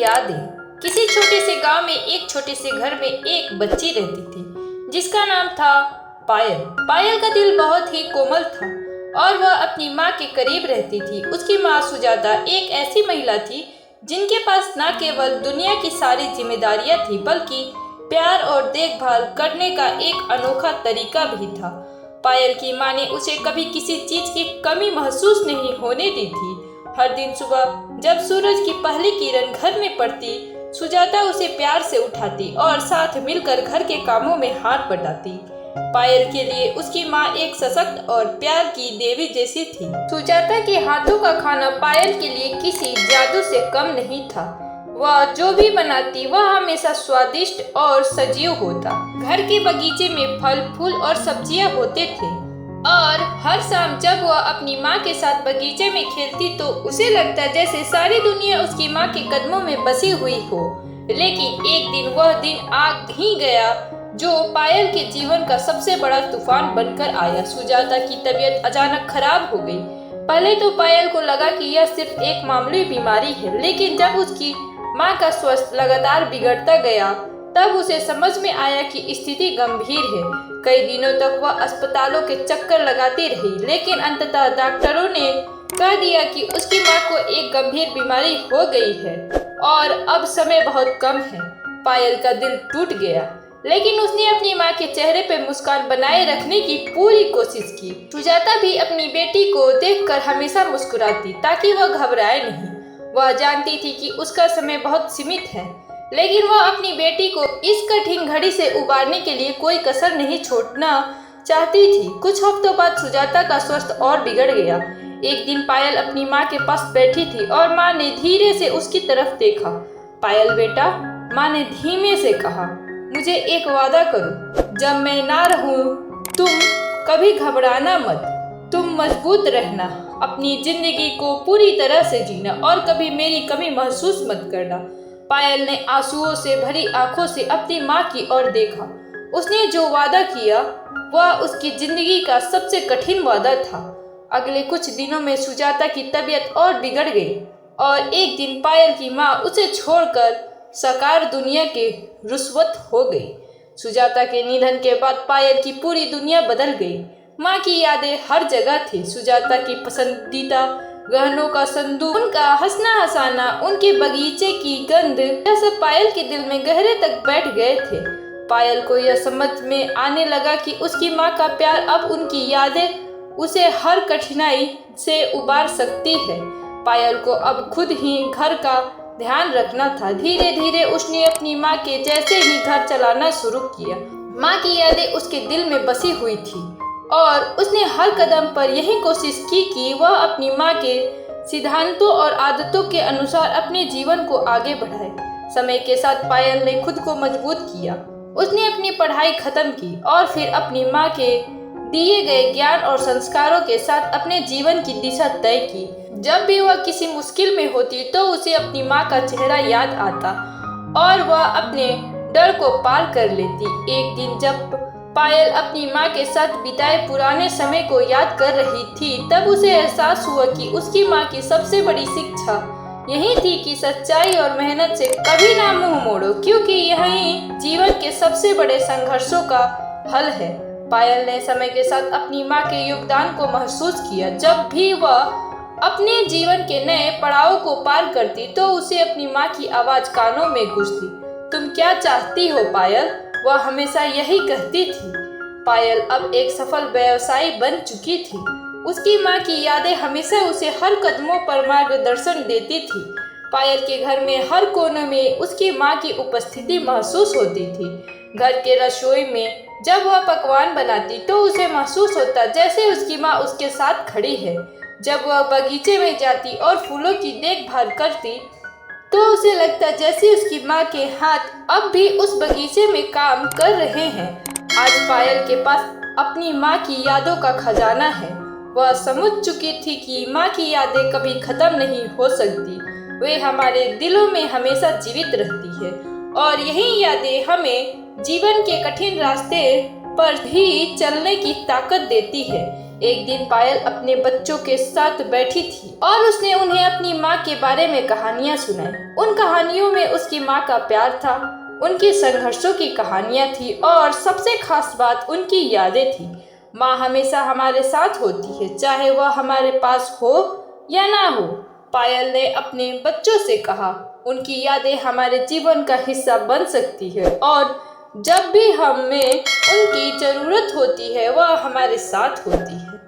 यादें। किसी छोटे से गांव में एक छोटे से घर में एक बच्ची रहती थी जिसका नाम था पायल। पायल का दिल बहुत ही कोमल था और वह अपनी माँ के करीब रहती थी। उसकी माँ सुजाता एक ऐसी महिला थी जिनके पास न केवल दुनिया की सारी जिम्मेदारियां थी बल्कि प्यार और देखभाल करने का एक अनोखा तरीका भी था। पायल की माँ ने उसे कभी किसी चीज की कमी महसूस नहीं होने दी थी। हर दिन सुबह जब सूरज की पहली किरण घर में पड़ती, सुजाता उसे प्यार से उठाती और साथ मिलकर घर के कामों में हाथ बटाती। पायल के लिए उसकी माँ एक सशक्त और प्यार की देवी जैसी थी। सुजाता के हाथों का खाना पायल के लिए किसी जादू से कम नहीं था। वह जो भी बनाती वह हमेशा स्वादिष्ट और सजीव होता। घर के बगीचे में फल फूल और सब्जियां होते थे और हर शाम जब वह अपनी माँ के साथ बगीचे में खेलती तो उसे लगता जैसे सारी दुनिया उसकी माँ के कदमों में बसी हुई हो। लेकिन एक दिन वह दिन आ ही गया जो पायल के जीवन का सबसे बड़ा तूफान बनकर आया। सुजाता की तबीयत अचानक खराब हो गई। पहले तो पायल को लगा कि यह सिर्फ एक मामूली बीमारी है, लेकिन जब उसकी माँ का स्वास्थ्य लगातार बिगड़ता गया तब उसे समझ में आया कि स्थिति गंभीर है। कई दिनों तक वह अस्पतालों के चक्कर लगाती रही, लेकिन अंततः डॉक्टरों ने कह दिया कि उसकी माँ को एक गंभीर बीमारी हो गई है और अब समय बहुत कम है। पायल का दिल टूट गया, लेकिन उसने अपनी माँ के चेहरे पर मुस्कान बनाए रखने की पूरी कोशिश की। सुजाता भी अपनी बेटी को देखकर हमेशा मुस्कुराती ताकि वह घबराए नहीं। वह जानती थी कि उसका समय बहुत सीमित है, लेकिन वह अपनी बेटी को इस कठिन घड़ी से उबारने के लिए कोई कसर नहीं छोड़ना चाहती थी। कुछ हफ्तों बाद सुजाता का स्वास्थ्य और बिगड़ गया। एक दिन पायल अपनी माँ के पास बैठी थी और माँ ने धीरे से उसकी तरफ देखा। पायल बेटा, माँ ने धीमे से कहा, मुझे एक वादा करो, जब मैं ना रहूं तुम कभी घबराना मत, तुम मजबूत रहना, अपनी जिंदगी को पूरी तरह से जीना और कभी मेरी कमी महसूस मत करना। पायल ने आंसुओं से भरी आंखों से अपनी माँ की ओर देखा। उसने जो वादा किया वह उसकी जिंदगी का सबसे कठिन वादा था। अगले कुछ दिनों में सुजाता की तबीयत और बिगड़ गई और एक दिन पायल की माँ उसे छोड़कर साकार दुनिया के रुस्वत हो गई। सुजाता के निधन के बाद पायल की पूरी दुनिया बदल गई। माँ की यादें हर जगह थी। सुजाता की पसंदीदा गहनों का संदूक, उनका हंसना हंसाना, उनके बगीचे की गंध, यह सब पायल के दिल में गहरे तक बैठ गए थे। पायल को यह समझ में आने लगा कि उसकी माँ का प्यार अब उनकी यादें उसे हर कठिनाई से उबार सकती है। पायल को अब खुद ही घर का ध्यान रखना था। धीरे धीरे उसने अपनी माँ के जैसे ही घर चलाना शुरू किया। माँ की यादें उसके दिल में बसी हुई थी और उसने हर कदम पर यही कोशिश की कि वह अपनी माँ के सिद्धांतों और आदतों के अनुसार अपने जीवन को आगे बढ़ाए। समय के साथ पायल ने खुद को मजबूत किया। उसने अपनी पढ़ाई खत्म की और फिर अपनी माँ के दिए गए ज्ञान और संस्कारों के साथ अपने जीवन की दिशा तय की। जब भी वह किसी मुश्किल में होती तो उसे अपनी माँ का चेहरा याद आता और वह अपने डर को पार कर लेती। एक दिन जब पायल अपनी माँ के साथ बिताए पुराने समय को याद कर रही थी तब उसे एहसास हुआ कि उसकी माँ की सबसे बड़ी शिक्षा यही थी कि सच्चाई और मेहनत से कभी ना मुंह मोड़ो, क्योंकि यही जीवन के सबसे बड़े संघर्षों का हल है। पायल ने समय के साथ अपनी माँ के योगदान को महसूस किया। जब भी वह अपने जीवन के नए पड़ाव को पार करती तो उसे अपनी माँ की आवाज कानों में गूंजती। तुम क्या चाहती हो पायल? वह हमेशा यही कहती थी। पायल अब एक सफल व्यवसायी बन चुकी थी। उसकी माँ की यादें हमेशा उसे हर कदमों पर मार्गदर्शन देती थी। पायल के घर में हर कोने में उसकी माँ की उपस्थिति महसूस होती थी। घर के रसोई में जब वह पकवान बनाती तो उसे महसूस होता जैसे उसकी माँ उसके साथ खड़ी है। जब वह बगीचे में जाती और फूलों की देखभाल करती तो उसे लगता जैसे उसकी माँ के हाथ अब भी उस बगीचे में काम कर रहे हैं। आज पायल के पास अपनी माँ की यादों का खजाना है। वह समझ चुकी थी कि माँ की यादें कभी खत्म नहीं हो सकती। वे हमारे दिलों में हमेशा जीवित रहती है और यही यादें हमें जीवन के कठिन रास्ते पर भी चलने की ताकत देती है। एक दिन पायल अपने बच्चों के साथ बैठी थी और उसने उन्हें अपनी माँ के बारे में कहानियाँ सुनाई। उन कहानियों में उसकी माँ का प्यार था, उनके संघर्षों की कहानियाँ थी और सबसे खास बात उनकी यादें थी। माँ हमेशा हमारे साथ होती है, चाहे वह हमारे पास हो या ना हो, पायल ने अपने बच्चों से कहा। उनकी यादें हमारे जीवन का हिस्सा बन सकती है और जब भी हमें उनकी जरूरत होती है वह हमारे साथ होती है।